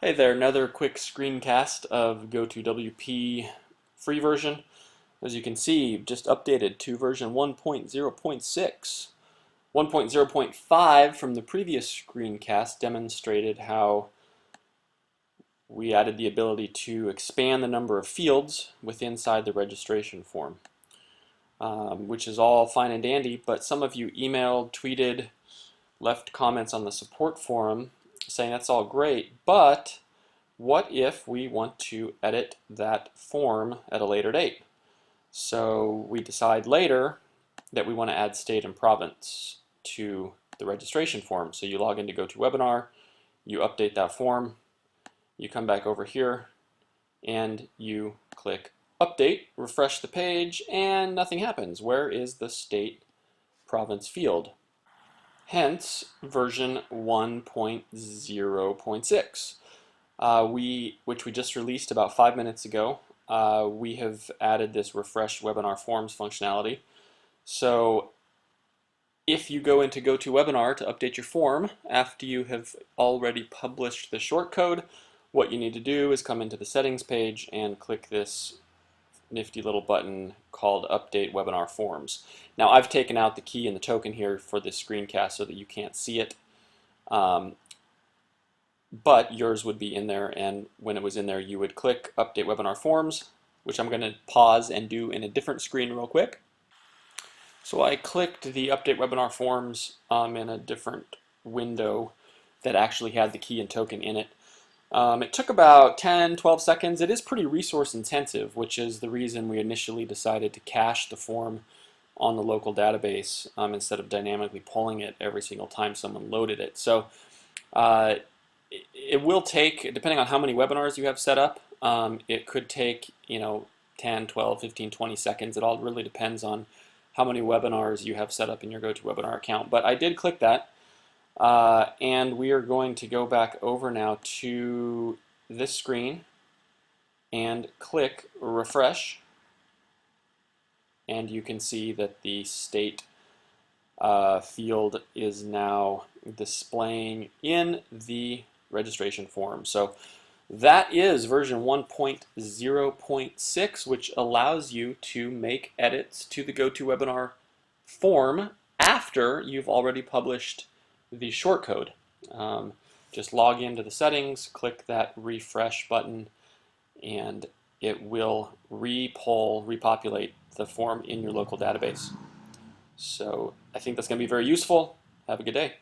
Hey there, another quick screencast of GoToWP free version. As you can see, just updated to version 1.0.6. 1.0.5 from the previous screencast demonstrated how we added the ability to expand the number of fields inside the registration form, which is all fine and dandy, but some of you emailed, tweeted, left comments on the support forum saying that's all great, but what if we want to edit that form at a later date? So we decide later that we want to add state and province to the registration form. So you log into GoToWebinar, you update that form, you come back over here, and you click update, refresh the page, and nothing happens. Where is the state province field? Hence version 1.0.6. Which we just released about 5 minutes ago. We have added this refresh webinar forms functionality. So if you go into GoToWebinar to update your form after you have already published the shortcode, what you need to do is come into the settings page and click this nifty little button called Update Webinar Forms. Now I've taken out the key and the token here for this screencast so that you can't see it. But yours would be in there, and when it was in there you would click Update Webinar Forms, which I'm going to pause and do in a different screen real quick. So I clicked the Update Webinar Forms in a different window that actually had the key and token in it. It took about 10-12 seconds. It is pretty resource intensive, which is the reason we initially decided to cache the form on the local database instead of dynamically pulling it every single time someone loaded it. So it will take, depending on how many webinars you have set up, it could take 10, 12, 15, 20 seconds. It all really depends on how many webinars you have set up in your GoToWebinar account. But I did click that, and we are going to go back over now to this screen and click refresh, and you can see that the state field is now displaying in the registration form. So that is version 1.0.6, which allows you to make edits to the GoToWebinar form after you've already published the shortcode. Just log into the settings, click that refresh button, and it will repopulate the form in your local database. So I think that's going to be very useful. Have a good day.